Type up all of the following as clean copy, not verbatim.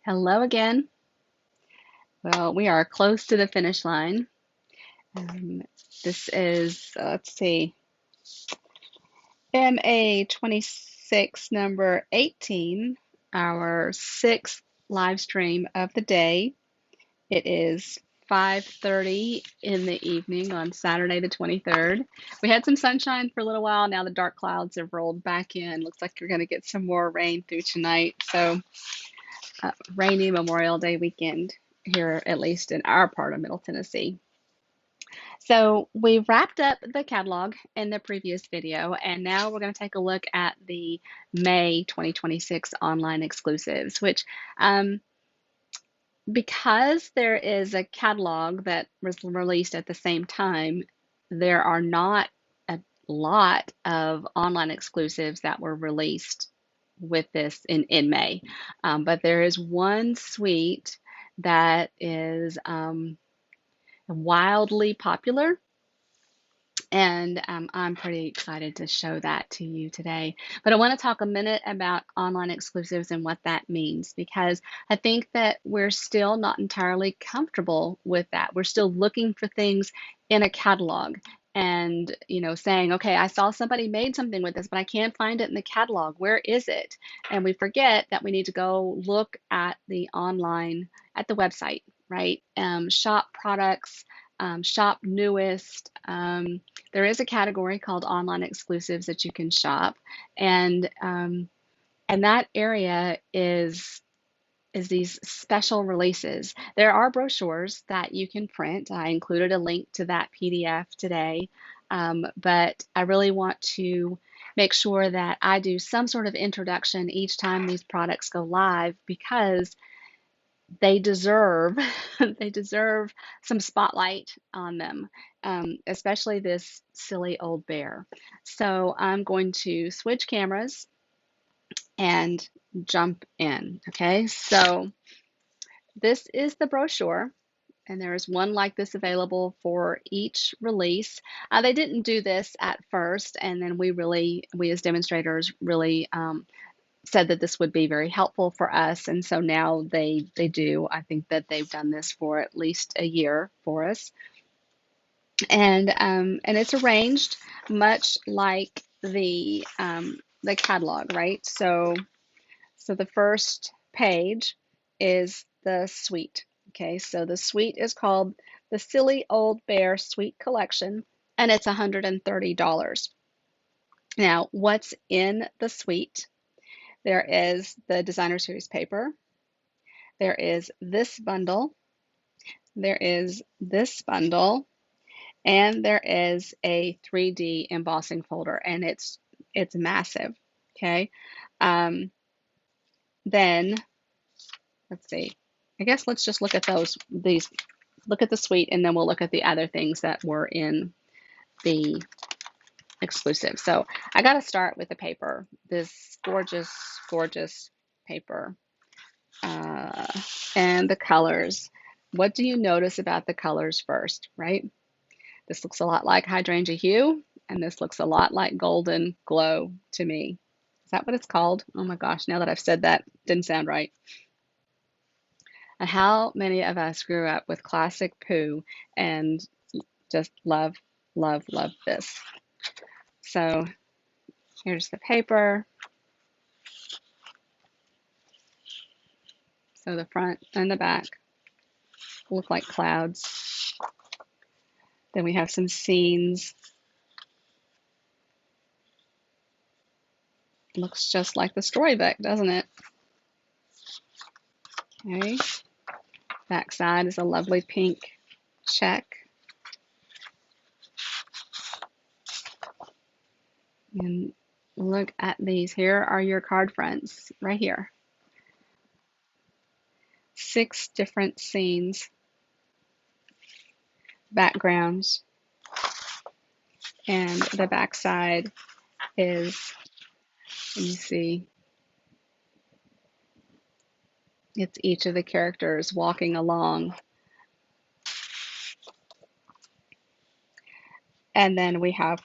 Hello again. Well, we are close to the finish line. Um, this is, let's see, MA26 number 18, our sixth live stream of the day. It is 5:30 in the evening on Saturday the 23rd. We had some sunshine for a little while. Now the dark clouds have rolled back in. Looks like you're going to get some more rain through tonight. So rainy Memorial Day weekend here, at least in our part of Middle Tennessee. So we wrapped up the catalog in the previous video, and now we're going to take a look at the May 2026 online exclusives, which because there is a catalog that was released at the same time, there are not a lot of online exclusives that were released with this in May. But there is one suite that is wildly popular, and I'm pretty excited to show that to you today. But I want to talk a minute about online exclusives and what that means, because I think that we're still not entirely comfortable with that. We're still looking for things in a catalog and, saying, okay, I saw somebody made something with this, but I can't find it in the catalog. Where is it? And we forget that we need to go look at the online, at the website, right? Shop products, shop newest. There is a category called online exclusives that you can shop, and that area is these special releases. There are brochures that you can print. I included a link to that PDF today, but I really want to make sure that I do some sort of introduction each time these products go live, because they deserve they deserve some spotlight on them, especially this silly old bear. So I'm going to switch cameras and jump in. Okay, so this is the brochure, and there is one like this available for each release. They didn't do this at first, and then we as demonstrators really said that this would be very helpful for us, and so now they do. I think that they've done this for at least a year for us, and it's arranged much like the catalog, right? So the first page is the suite. Okay, so the suite is called the Silly Old Bear Suite Collection, and it's $130. Now, what's in the suite? There is the designer series paper. There is this bundle. There is this bundle. And there is a 3D embossing folder, and it's massive. Okay. Then let's see. I guess let's just look at look at the suite, and then we'll look at the other things that were in the exclusive. So I got to start with the paper, this gorgeous, gorgeous paper. And the colors. What do you notice about the colors first, right? This looks a lot like hydrangea hue, and this looks a lot like golden glow to me. Is that what it's called? Oh my gosh, now that I've said that, didn't sound right. And how many of us grew up with classic poo and just love, love, love this? So here's the paper. So the front and the back look like clouds. Then we have some scenes. Looks just like the storybook, doesn't it? Okay. Back side is a lovely pink check. And look at these. Here are your card fronts right here. 6 different scenes, backgrounds, and the back side is, let me see, it's each of the characters walking along. And then we have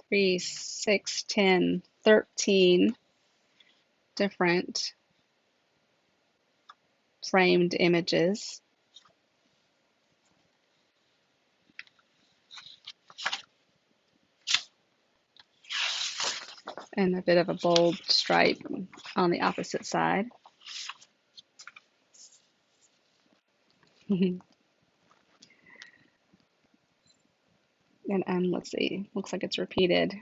3, 6, 10, 13 different framed images. And a bit of a bold stripe on the opposite side. And let's see, looks like it's repeated.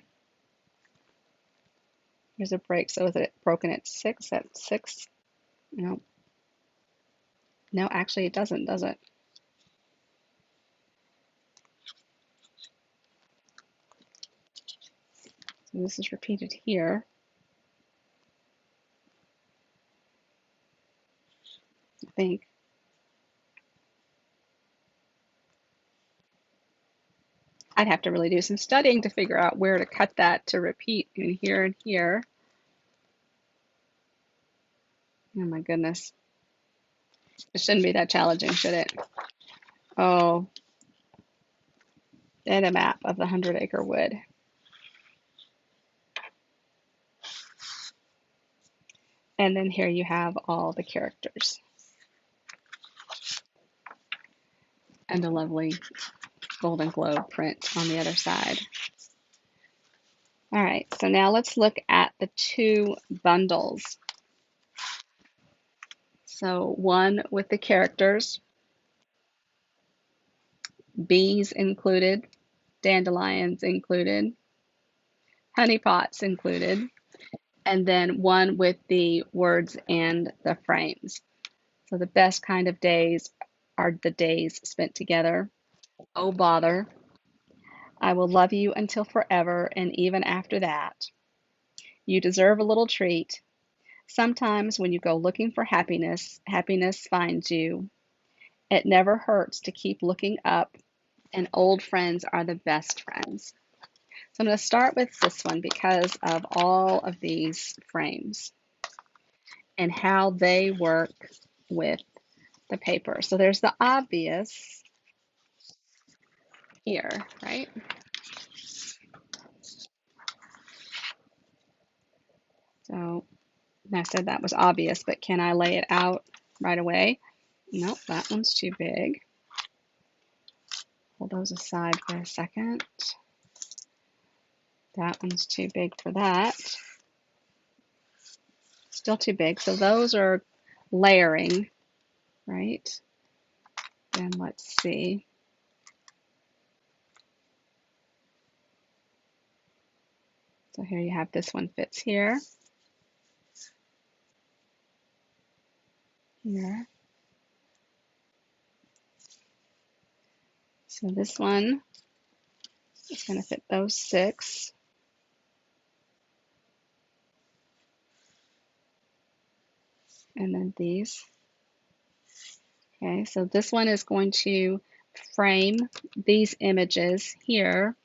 There's a break, so is it broken at 6? At 6? No, no, actually it doesn't, does it? So this is repeated here. I think. I'd have to really do some studying to figure out where to cut that to repeat in here and here. Oh my goodness. It shouldn't be that challenging, should it? Oh, and a map of the 100-acre wood. And then here you have all the characters. And a lovely Golden Globe print on the other side. All right, so now let's look at the two bundles. So one with the characters, bees included, dandelions included, honeypots included, and then one with the words and the frames. So the best kind of days are the days spent together. Oh, bother. I will love you until forever and even after that. You deserve a little treat. Sometimes when you go looking for happiness, happiness finds you. It never hurts to keep looking up, and old friends are the best friends. So I'm going to start with this one because of all of these frames and how they work with the paper. So there's the obvious here, right? So I said that was obvious, but can I lay it out right away? Nope, that one's too big. Pull those aside for a second. That one's too big for that. Still too big. So those are layering, right? Then let's see. So here you have this one fits here. Here. So this one is going to fit those 6. And then these. Okay, so this one is going to frame these images here.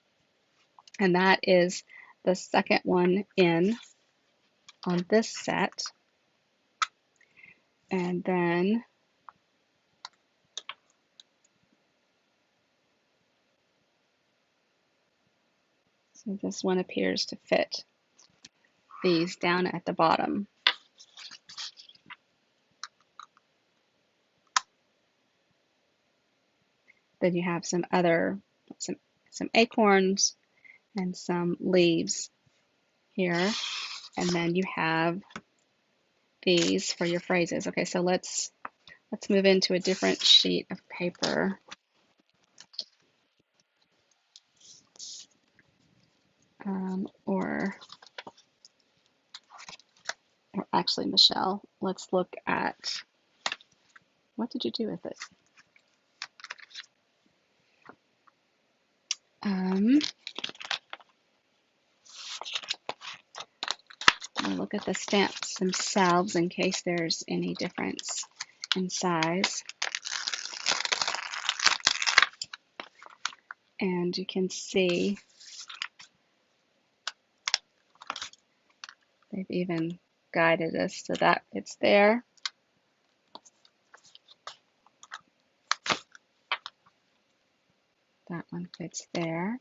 And that is the second one in on this set. And then so this one appears to fit these down at the bottom. Then you have some other, some acorns and some leaves here. And then you have these for your phrases. Okay, so let's move into a different sheet of paper. Or actually, Michelle, let's look at, what did you do with it? I'll look at the stamps themselves in case there's any difference in size. And you can see they've even guided us so that it's there. That one fits there.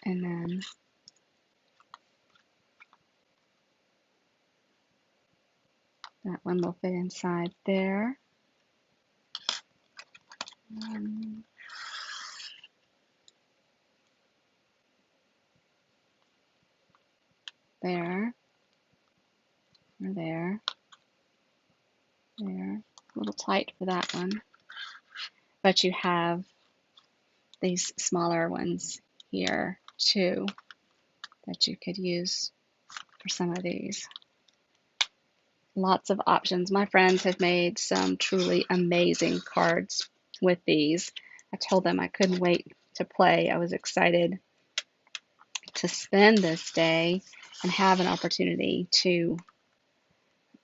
And then That one will fit inside there. There, or there, there. A little tight for that one. But you have these smaller ones here too that you could use for some of these. Lots of options. My friends have made some truly amazing cards with these. I told them I couldn't wait to play. I was excited to spend this day and have an opportunity to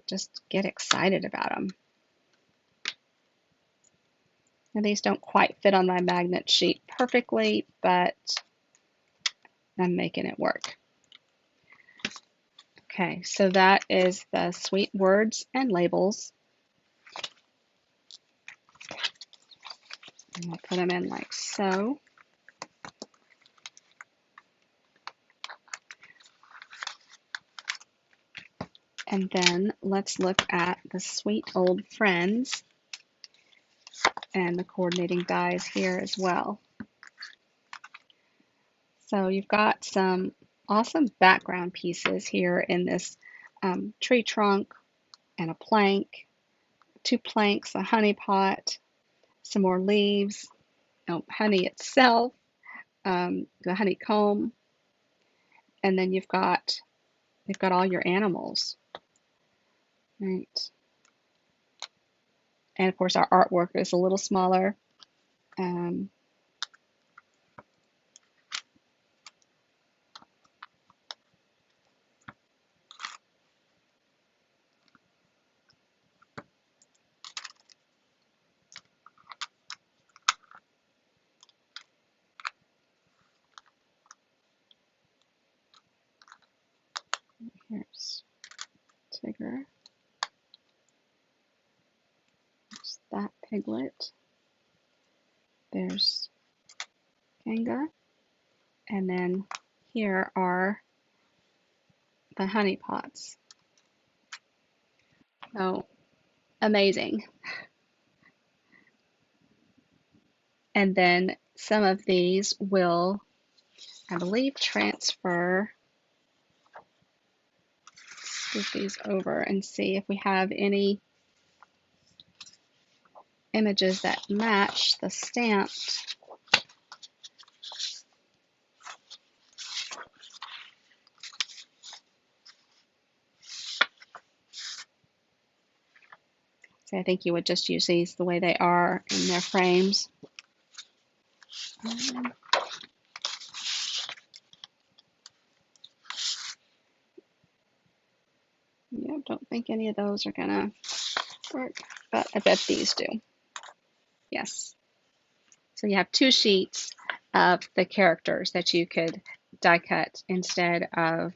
just get excited about them. Now, these don't quite fit on my magnet sheet perfectly, but I'm making it work. Okay, so that is the sweet words and labels. And I'll put them in like so. And then let's look at the sweet old friends and the coordinating dies here as well. So you've got some awesome background pieces here in this tree trunk and a plank, 2 planks, a honey pot, some more leaves, honey itself, the honeycomb, and then you've got all your animals, right? And of course our artwork is a little smaller. Here's Tigger. There's that piglet. There's Kanga. And then here are the honey pots. So amazing. And then some of these will, I believe, transfer. Let's move these over and see if we have any images that match the stamped. So I think you would just use these the way they are in their frames. Yeah, don't think any of those are gonna work, but I bet these do. Yes. So you have 2 sheets of the characters that you could die cut instead of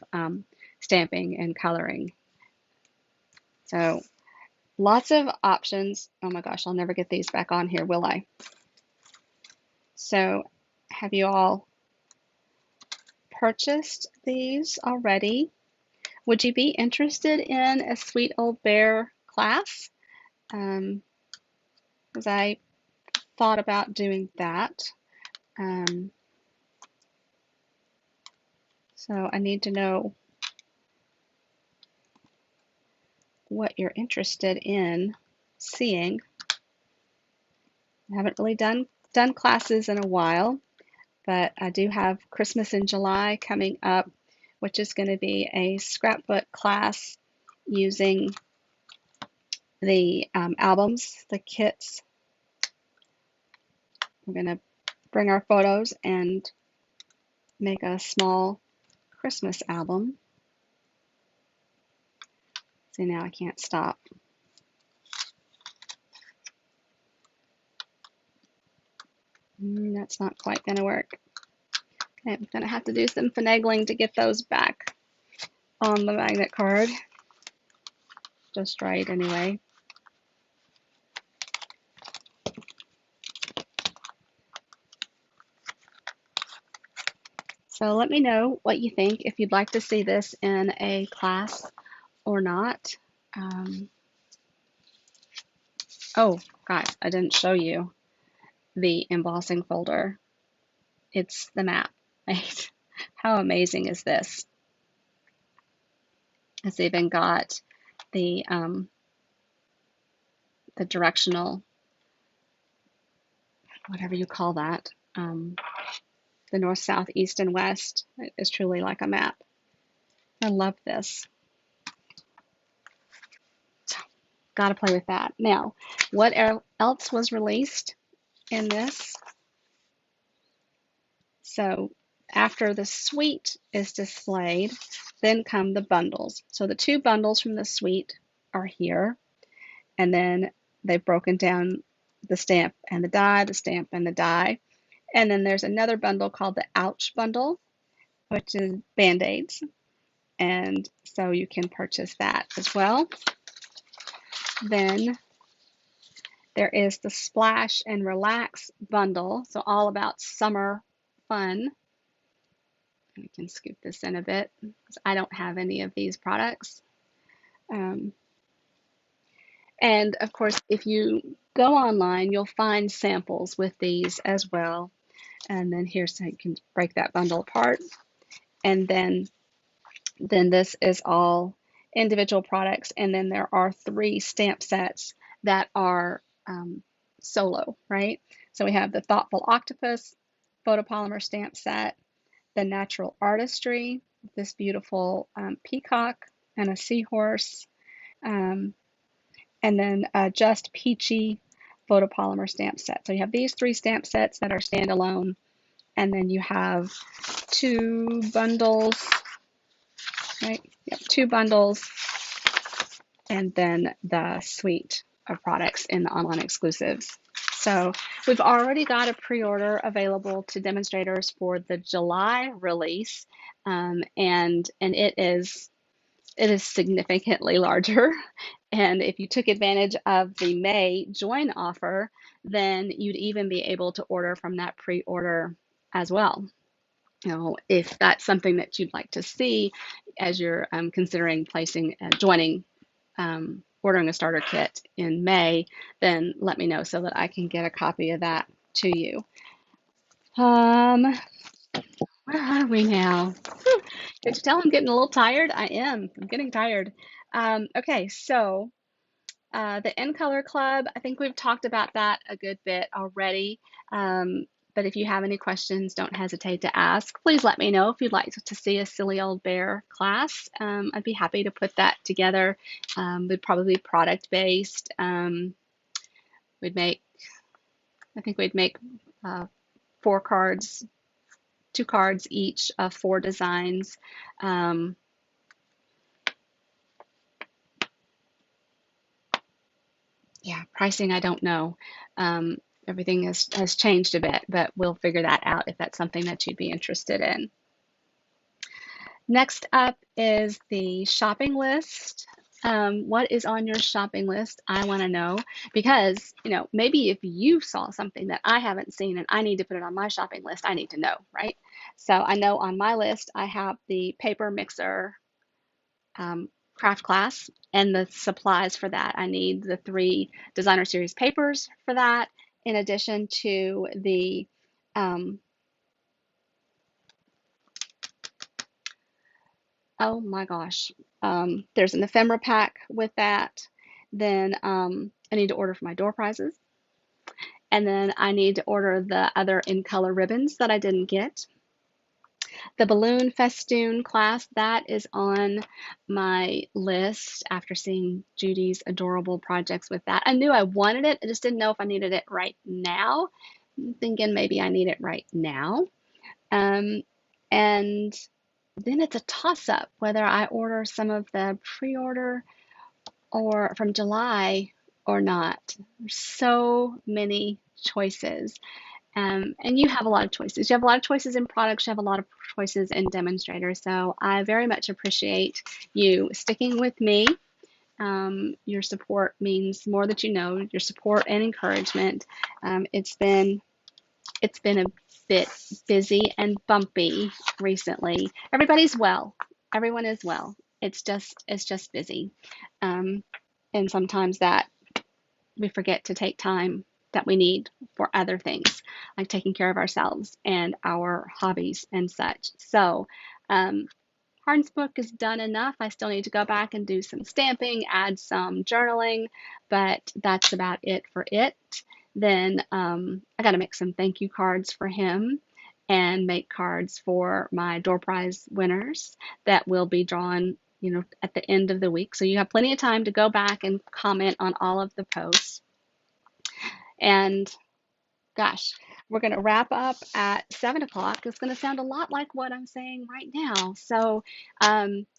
stamping and coloring. So lots of options. Oh my gosh, I'll never get these back on here, will I? So have you all purchased these already? Would you be interested in a Sweet Old Bear class? Because I thought about doing that. So I need to know what you're interested in seeing. I haven't really done classes in a while, but I do have Christmas in July coming up, which is going to be a scrapbook class using the albums, the kits. We're going to bring our photos and make a small Christmas album. See, now I can't stop. That's not quite going to work. Okay, I'm going to have to do some finagling to get those back on the magnet card. Just right anyway. So let me know what you think, if you'd like to see this in a class or not. Oh, guys, I didn't show you the embossing folder. It's the map, right? How amazing is this? It's even got the directional, whatever you call that, the north, south, east, and west. It is truly like a map. I love this. So, got to play with that. Now, what else was released in this? So after the suite is displayed, then come the bundles. So the two bundles from the suite are here, and then they've broken down the stamp and the die, the stamp and the die. And then there's another bundle called the Ouch bundle, which is Band-Aids. And so you can purchase that as well. Then there is the Splash and Relax bundle, so all about summer fun. We can scoop this in a bit because I don't have any of these products. And of course, if you go online, you'll find samples with these as well. And then here, so you can break that bundle apart. And then this is all individual products. And then there are 3 stamp sets that are solo, right? So we have the Thoughtful Octopus photopolymer stamp set, the Natural Artistry, this beautiful peacock and a seahorse, and then Just Peachy photopolymer stamp set. So you have these 3 stamp sets that are standalone, and then you have 2 bundles, right? Yep, 2 bundles, and then the suite of products in the online exclusives. So we've already got a pre-order available to demonstrators for the July release, and it is significantly larger. And if you took advantage of the May join offer, then you'd even be able to order from that pre-order as well. You know, if that's something that you'd like to see as you're considering placing, joining, ordering a starter kit in May, then let me know so that I can get a copy of that to you. Where are we now? Could you tell I'm getting a little tired? I am. I'm getting tired. Okay, so the In Color Club, I think we've talked about that a good bit already. But if you have any questions, don't hesitate to ask. Please let me know if you'd like to see a Silly Old Bear class. I'd be happy to put that together. We'd probably be product-based. We'd make, I think we'd make 4 cards, 2 cards each of 4 designs. Yeah, pricing, I don't know. Everything has changed a bit, but we'll figure that out if that's something that you'd be interested in. Next up is the shopping list. What is on your shopping list? I want to know because, you know, maybe if you saw something that I haven't seen and I need to put it on my shopping list, I need to know, right? So I know on my list, I have the paper mixer craft class and the supplies for that. I need the 3 designer series papers for that, in addition to the oh my gosh, there's an ephemera pack with that. Then I need to order for my door prizes, and then I need to order the other In Color ribbons that I didn't get. The balloon festoon class, that is on my list after seeing Judy's adorable projects with that. I knew I wanted it, I just didn't know if I needed it right now. I'm thinking maybe I need it right now. And then it's a toss-up whether I order some of the pre-order or from July or not. There's so many choices. And you have a lot of choices. You have a lot of choices in products. You have a lot of choices in demonstrators. So I very much appreciate you sticking with me. Your support means more that you know. Your support and encouragement. It's been a bit busy and bumpy recently. Everybody's well. Everyone is well. It's just busy, and sometimes that we forget to take time that we need for other things, like taking care of ourselves and our hobbies and such. So, Harden's book is done enough. I still need to go back and do some stamping, add some journaling, but that's about it for it. Then I got to make some thank you cards for him and make cards for my door prize winners that will be drawn, at the end of the week. So you have plenty of time to go back and comment on all of the posts. And gosh, we're going to wrap up at 7 o'clock. It's going to sound a lot like what I'm saying right now. So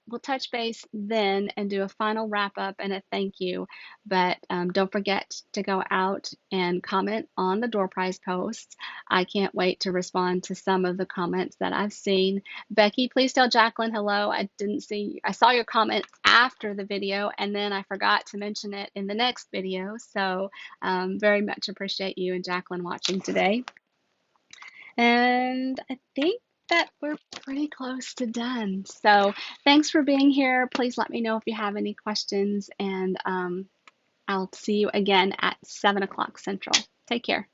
we'll touch base then and do a final wrap up and a thank you. But don't forget to go out and comment on the door prize posts. I can't wait to respond to some of the comments that I've seen. Becky, please tell Jacqueline hello. I saw your comment after the video and then I forgot to mention it in the next video. So very much appreciate you and Jacqueline watching today. And I think that we're pretty close to done. So thanks for being here. Please let me know if you have any questions, and I'll see you again at 7 o'clock Central. Take care.